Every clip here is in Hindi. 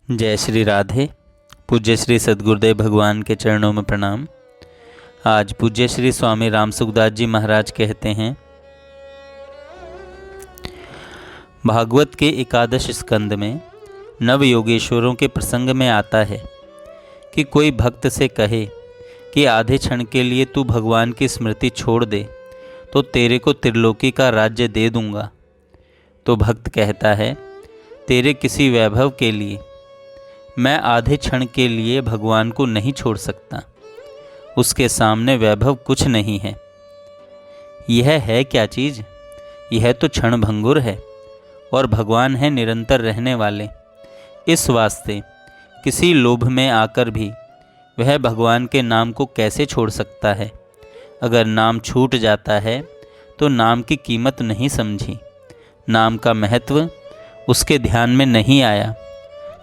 जय श्री राधे। पूज्य श्री सद्गुरुदेव भगवान के चरणों में प्रणाम। आज पूज्य श्री स्वामी राम सुखदास जी महाराज कहते हैं, भागवत के एकादश स्कंद में नव योगेश्वरों के प्रसंग में आता है कि कोई भक्त से कहे कि आधे क्षण के लिए तू भगवान की स्मृति छोड़ दे तो तेरे को त्रिलोकी का राज्य दे दूंगा। तो भक्त कहता है, तेरे किसी वैभव के लिए मैं आधे क्षण के लिए भगवान को नहीं छोड़ सकता। उसके सामने वैभव कुछ नहीं है। यह है क्या चीज़? यह तो क्षण भंगुर है और भगवान है निरंतर रहने वाले। इस वास्ते किसी लोभ में आकर भी वह भगवान के नाम को कैसे छोड़ सकता है? अगर नाम छूट जाता है तो नाम की कीमत नहीं समझी, नाम का महत्व उसके ध्यान में नहीं आया।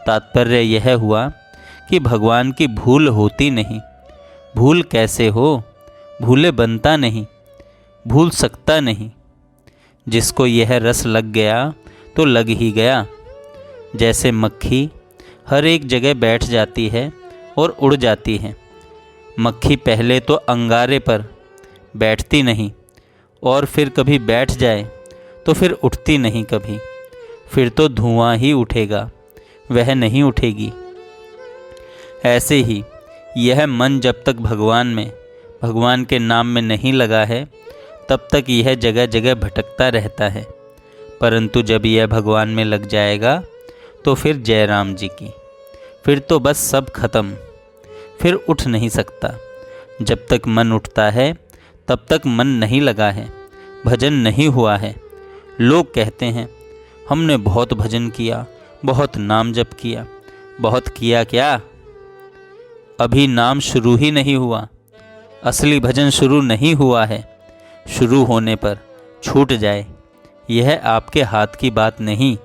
तात्पर्य यह हुआ कि भगवान की भूल होती नहीं। भूल कैसे हो? भूले बनता नहीं, भूल सकता नहीं। जिसको यह रस लग गया तो लग ही गया। जैसे मक्खी हर एक जगह बैठ जाती है और उड़ जाती है। मक्खी पहले तो अंगारे पर बैठती नहीं और फिर कभी बैठ जाए तो फिर उठती नहीं कभी। फिर तो धुआं ही उठेगा, वह नहीं उठेगी। ऐसे ही यह मन जब तक भगवान के नाम में नहीं लगा है तब तक यह जगह जगह भटकता रहता है। परंतु जब यह भगवान में लग जाएगा तो फिर जय राम जी की, फिर तो बस सब खत्म। फिर उठ नहीं सकता। जब तक मन उठता है तब तक मन नहीं लगा है, भजन नहीं हुआ है। लोग कहते हैं, हमने बहुत भजन किया, बहुत नाम जप किया। बहुत किया क्या? अभी नाम शुरू ही नहीं हुआ। असली भजन शुरू नहीं हुआ है। शुरू होने पर छूट जाए, यह आपके हाथ की बात नहीं।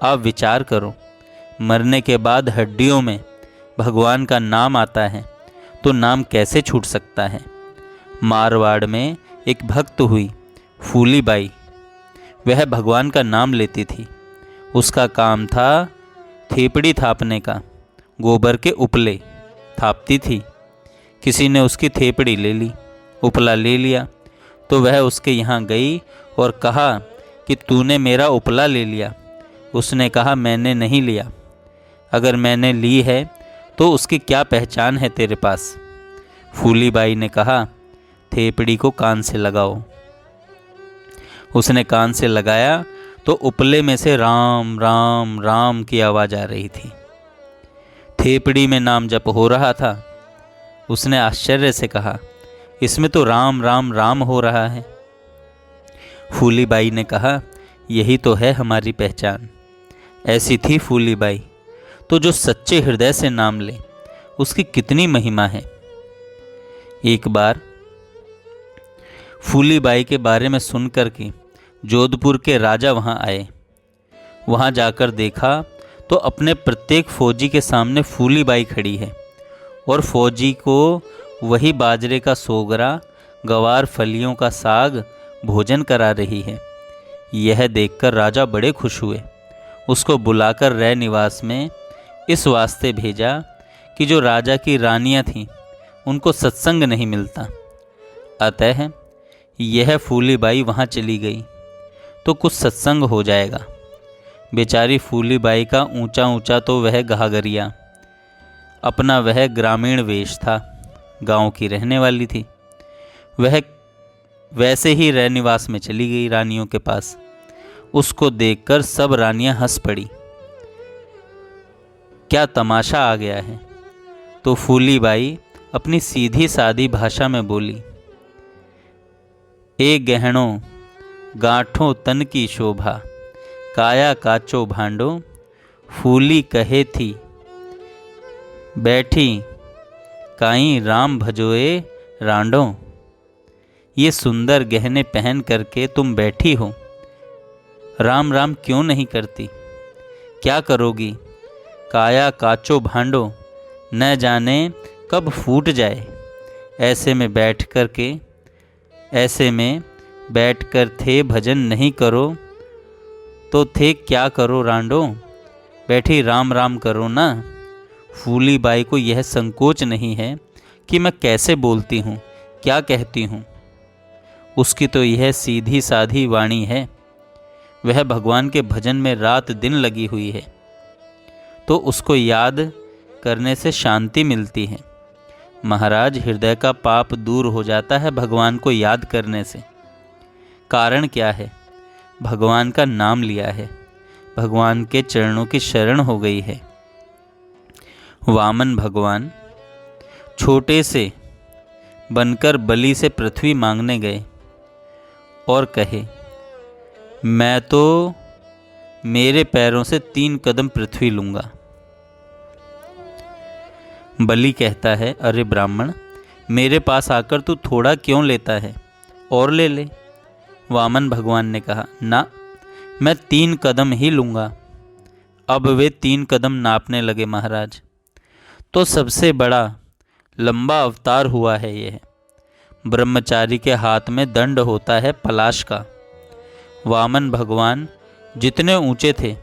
आप विचार करो, मरने के बाद हड्डियों में भगवान का नाम आता है तो नाम कैसे छूट सकता है? मारवाड़ में एक भक्त हुई, फूली बाई। वह भगवान का नाम लेती थी। उसका काम था थेपड़ी थापने का। गोबर के उपले थापती थी। किसी ने उसकी थेपड़ी ले ली, उपला ले लिया तो वह उसके यहाँ गई और कहा कि तूने मेरा उपला ले लिया। उसने कहा, मैंने नहीं लिया। अगर मैंने ली है तो उसकी क्या पहचान है तेरे पास? फूली बाई ने कहा, थेपड़ी को कान से लगाओ। उसने कान से लगाया तो उपले में से राम राम राम की आवाज़ आ रही थी। थेपड़ी में नाम जप हो रहा था। उसने आश्चर्य से कहा, इसमें तो राम राम राम हो रहा है। फूली बाई ने कहा, यही तो है हमारी पहचान। ऐसी थी फूली बाई। तो जो सच्चे हृदय से नाम ले उसकी कितनी महिमा है। एक बार फूली बाई के बारे में सुनकर के जोधपुर के राजा वहाँ आए। वहाँ जाकर देखा तो अपने प्रत्येक फौजी के सामने फूली बाई खड़ी है और फौजी को वही बाजरे का सोगरा, गवार फलियों का साग भोजन करा रही है। यह देखकर राजा बड़े खुश हुए। उसको बुलाकर रह निवास में इस वास्ते भेजा कि जो राजा की रानियाँ थीं उनको सत्संग नहीं मिलता। अतः यह फूली बाई वहाँ चली गई तो कुछ सत्संग हो जाएगा। बेचारी फूली बाई का ऊंचा ऊंचा तो वह घाघरिया, अपना वह ग्रामीण वेश था। गांव की रहने वाली थी। वह वैसे ही रह निवास में चली गई रानियों के पास। उसको देखकर सब रानियां हंस पड़ी। क्या तमाशा आ गया है। तो फूली बाई अपनी सीधी सादी भाषा में बोली, ए गहनों गांठों तन की शोभा, काया काचो भांडो, फूली कहे थी बैठी, काई राम भजोए रांडो। ये सुंदर गहने पहन करके तुम बैठी हो, राम राम क्यों नहीं करती? क्या करोगी? काया काचो भांडो, न जाने कब फूट जाए। ऐसे में बैठ कर थे भजन नहीं करो तो थे क्या करो रांडो। बैठी राम राम करो ना। फूली बाई को यह संकोच नहीं है कि मैं कैसे बोलती हूँ, क्या कहती हूँ। उसकी तो यह सीधी साधी वाणी है। वह भगवान के भजन में रात दिन लगी हुई है, तो उसको याद करने से शांति मिलती है। महाराज, हृदय का पाप दूर हो जाता है भगवान को याद करने से। कारण क्या है? भगवान का नाम लिया है, भगवान के चरणों की शरण हो गई है। वामन भगवान छोटे से बनकर बलि से पृथ्वी मांगने गए और कहे, मैं तो मेरे पैरों से 3 कदम पृथ्वी लूँगा। बलि कहता है, अरे ब्राह्मण, मेरे पास आकर तू थोड़ा क्यों लेता है, और ले ले। वामन भगवान ने कहा, ना, मैं 3 कदम ही लूँगा। अब वे 3 कदम नापने लगे महाराज। तो सबसे बड़ा लंबा अवतार हुआ है यह। ब्रह्मचारी के हाथ में दंड होता है पलाश का। वामन भगवान जितने ऊंचे थे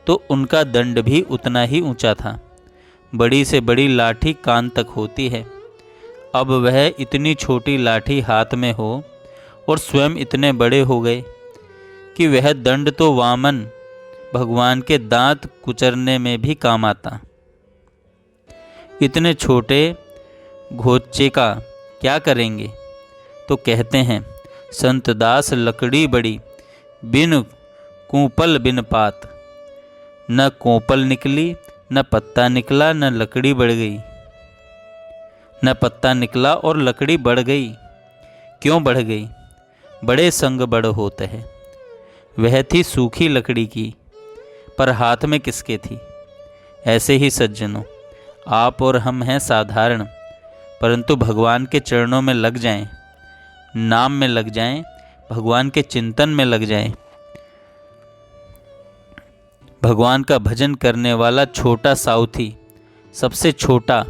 तो उनका दंड भी उतना ही ऊंचा था। बड़ी से बड़ी लाठी कान तक होती है। अब वह इतनी छोटी लाठी हाथ में हो और स्वयं इतने बड़े हो गए कि वह दंड तो वामन भगवान के दांत कुचरने में भी काम आता। इतने छोटे घोचे का क्या करेंगे? तो कहते हैं, संत दास लकड़ी बड़ी, बिन कूपल बिन पात। न कोपल निकली, न पत्ता निकला, न लकड़ी बढ़ गई। न पत्ता निकला और लकड़ी बढ़ गई। क्यों बढ़ गई? बड़े संग बड़ होते हैं। वह थी सूखी लकड़ी की, पर हाथ में किसके थी? ऐसे ही सज्जनों, आप और हम हैं साधारण, परंतु भगवान के चरणों में लग जाएं, नाम में लग जाएं, भगवान के चिंतन में लग जाएं। भगवान का भजन करने वाला छोटा साउथी सबसे छोटा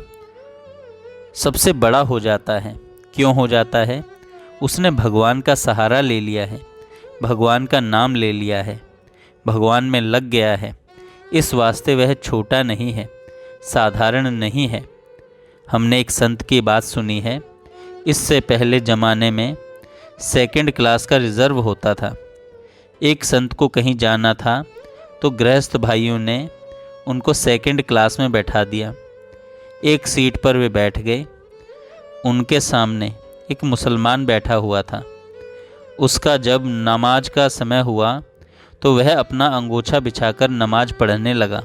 सबसे बड़ा हो जाता है। क्यों हो जाता है? उसने भगवान का सहारा ले लिया है, भगवान का नाम ले लिया है, भगवान में लग गया है। इस वास्ते वह छोटा नहीं है, साधारण नहीं है। हमने एक संत की बात सुनी है। इससे पहले ज़माने में 2nd क्लास का रिज़र्व होता था। एक संत को कहीं जाना था तो गृहस्थ भाइयों ने उनको 2nd क्लास में बैठा दिया। एक सीट पर वे बैठ गए। उनके सामने एक मुसलमान बैठा हुआ था। उसका जब नमाज का समय हुआ तो वह अपना अंगोछा बिछाकर नमाज पढ़ने लगा।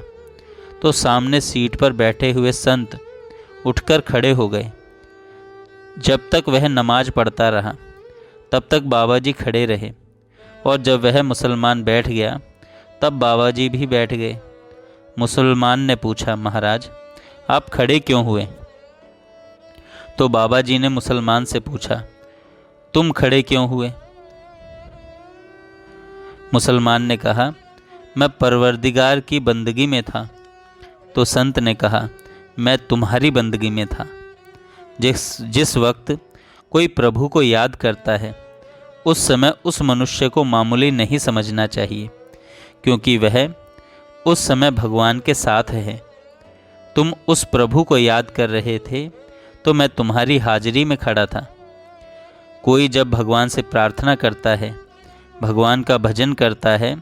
तो सामने सीट पर बैठे हुए संत उठकर खड़े हो गए। जब तक वह नमाज पढ़ता रहा तब तक बाबा जी खड़े रहे, और जब वह मुसलमान बैठ गया तब बाबा जी भी बैठ गए। मुसलमान ने पूछा, महाराज आप खड़े क्यों हुए? तो बाबा जी ने मुसलमान से पूछा, तुम खड़े क्यों हुए? मुसलमान ने कहा, मैं परवरदिगार की बंदगी में था। तो संत ने कहा, मैं तुम्हारी बंदगी में था। जिस वक्त कोई प्रभु को याद करता है उस समय उस मनुष्य को मामूली नहीं समझना चाहिए, क्योंकि वह उस समय भगवान के साथ है। तुम उस प्रभु को याद कर रहे थे तो मैं तुम्हारी हाजिरी में खड़ा था। कोई जब भगवान से प्रार्थना करता है, भगवान का भजन करता है,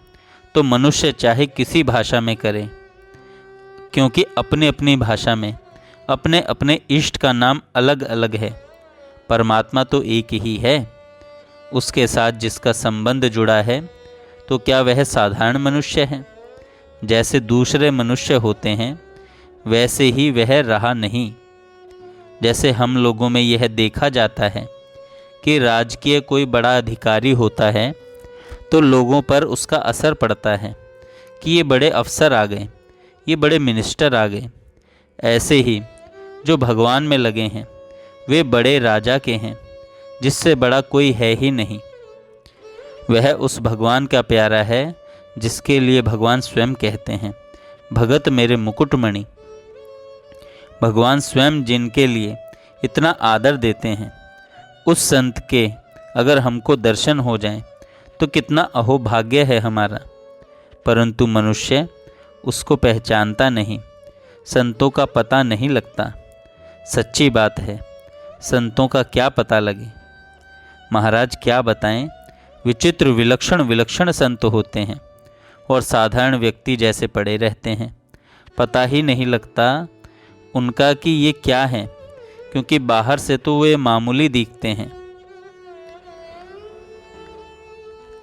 तो मनुष्य चाहे किसी भाषा में करे, क्योंकि अपने अपनी भाषा में अपने अपने इष्ट का नाम अलग अलग है। परमात्मा तो एक ही है। उसके साथ जिसका संबंध जुड़ा है, तो क्या वह साधारण मनुष्य है? जैसे दूसरे मनुष्य होते हैं वैसे ही वह रहा नहीं। जैसे हम लोगों में यह देखा जाता है कि राजकीय कोई बड़ा अधिकारी होता है तो लोगों पर उसका असर पड़ता है कि ये बड़े अफसर आ गए, ये बड़े मिनिस्टर आ गए। ऐसे ही जो भगवान में लगे हैं वे बड़े राजा के हैं, जिससे बड़ा कोई है ही नहीं। वह उस भगवान का प्यारा है जिसके लिए भगवान स्वयं कहते हैं, भगत मेरे मुकुटमणि। भगवान स्वयं जिनके लिए इतना आदर देते हैं, उस संत के अगर हमको दर्शन हो जाएं तो कितना अहोभाग्य है हमारा। परंतु मनुष्य उसको पहचानता नहीं, संतों का पता नहीं लगता। सच्ची बात है, संतों का क्या पता लगे। महाराज क्या बताएं, विचित्र विलक्षण विलक्षण संत होते हैं और साधारण व्यक्ति जैसे पड़े रहते हैं। पता ही नहीं लगता उनका कि ये क्या है, क्योंकि बाहर से तो वे मामूली दिखते हैं।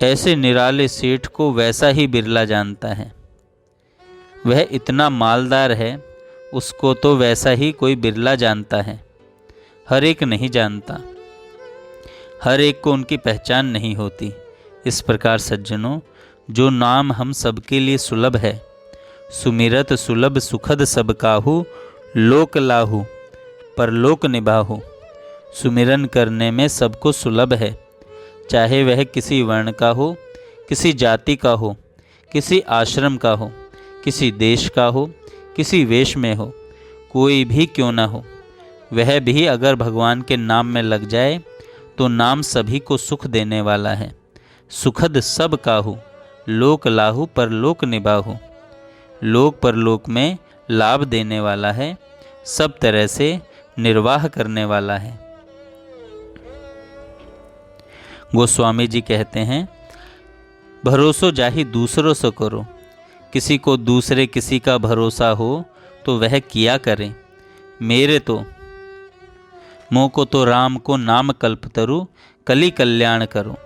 ऐसे निराले सेठ को वैसा ही बिरला जानता है। वह इतना मालदार है, उसको तो वैसा ही कोई बिरला जानता है। हर एक नहीं जानता, हर एक को उनकी पहचान नहीं होती। इस प्रकार सज्जनों, जो नाम हम सबके लिए सुलभ है, सुमिरत सुलभ सुखद सब काहू, लोक लाहू परलोक निभाहू। सुमिरन करने में सबको सुलभ है, चाहे वह किसी वर्ण का हो, किसी जाति का हो, किसी आश्रम का हो, किसी देश का हो, किसी वेश में हो, कोई भी क्यों न हो। वह भी अगर भगवान के नाम में लग जाए तो नाम सभी को सुख देने वाला है। सुखद सब काहू, लोक लाहू परलोक निभाहू। लोक परलोक में लाभ देने वाला है, सब तरह से निर्वाह करने वाला है। गोस्वामी जी कहते हैं, भरोसो जाहि दूसरों से करो। किसी को दूसरे किसी का भरोसा हो तो वह किया करे। मेरे तो मोह को तो राम को नाम कल्पतरु, कली कल्याण करो।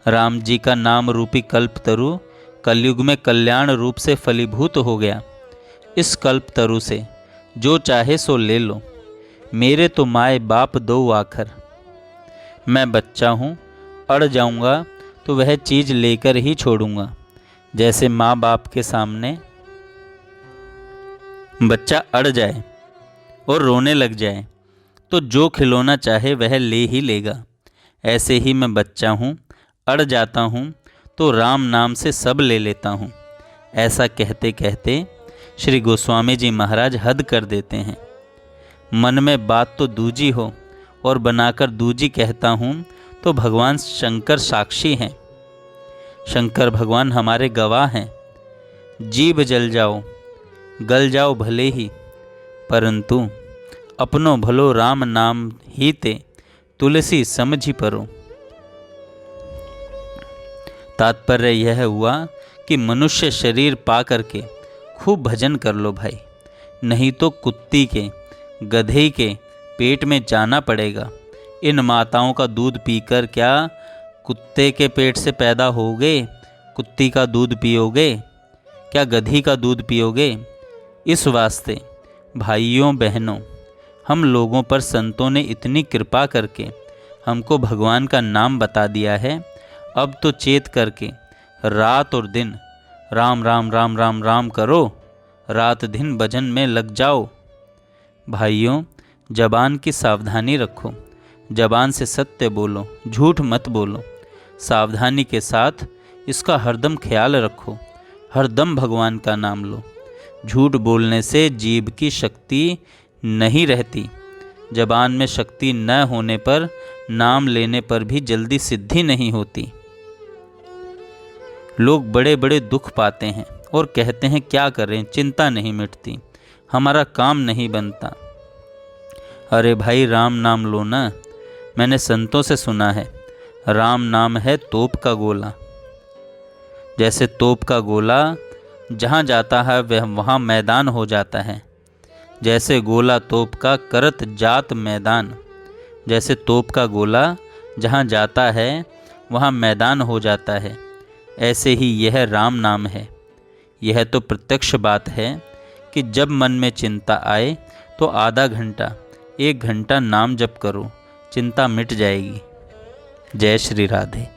राम जी का नाम रूपी कल्पतरु कलयुग में कल्याण रूप से फलीभूत हो गया। इस कल्पतरु से जो चाहे सो ले लो। मेरे तो माए बाप दो आखर। मैं बच्चा हूँ, अड़ जाऊँगा तो वह चीज़ लेकर ही छोड़ूंगा। जैसे माँ बाप के सामने बच्चा अड़ जाए और रोने लग जाए तो जो खिलौना चाहे वह ले ही लेगा, ऐसे ही मैं बच्चा हूँ, अड़ जाता हूँ तो राम नाम से सब ले लेता हूँ। ऐसा कहते कहते श्री गोस्वामी जी महाराज हद कर देते हैं। मन में बात तो दूजी हो और बनाकर दूजी कहता हूँ तो भगवान शंकर साक्षी हैं। शंकर भगवान हमारे गवाह हैं। जीभ जल जाओ गल जाओ भले ही, परंतु अपनो भलो राम नाम ही ते तुलसी समझी परो। तात्पर्य यह हुआ कि मनुष्य शरीर पा करके खूब भजन कर लो भाई, नहीं तो कुत्ती के गधे के पेट में जाना पड़ेगा। इन माताओं का दूध पीकर क्या कुत्ते के पेट से पैदा होगे? कुत्ती का दूध पियोगे? क्या गधी का दूध पियोगे? इस वास्ते भाइयों बहनों, हम लोगों पर संतों ने इतनी कृपा करके हमको भगवान का नाम बता दिया है। अब तो चेत करके रात और दिन राम राम राम राम राम करो, रात दिन भजन में लग जाओ। भाइयों, जबान की सावधानी रखो, जबान से सत्य बोलो, झूठ मत बोलो। सावधानी के साथ इसका हरदम ख्याल रखो, हरदम भगवान का नाम लो। झूठ बोलने से जीभ की शक्ति नहीं रहती। जबान में शक्ति न होने पर नाम लेने पर भी जल्दी सिद्धि नहीं होती। लोग बड़े बड़े दुख पाते हैं और कहते हैं क्या करें, चिंता नहीं मिटती, हमारा काम नहीं बनता। अरे भाई, राम नाम लो ना। मैंने संतों से सुना है, राम नाम है तोप का गोला। जैसे तोप का गोला जहाँ जाता है वह वहाँ मैदान हो जाता है। जैसे गोला तोप का करत जात मैदान। जैसे तोप का गोला जहाँ जाता है वहाँ मैदान हो जाता है, ऐसे ही यह राम नाम है। यह तो प्रत्यक्ष बात है कि जब मन में चिंता आए तो आधा घंटा 1 घंटा नाम जप करो, चिंता मिट जाएगी। जय श्री राधे।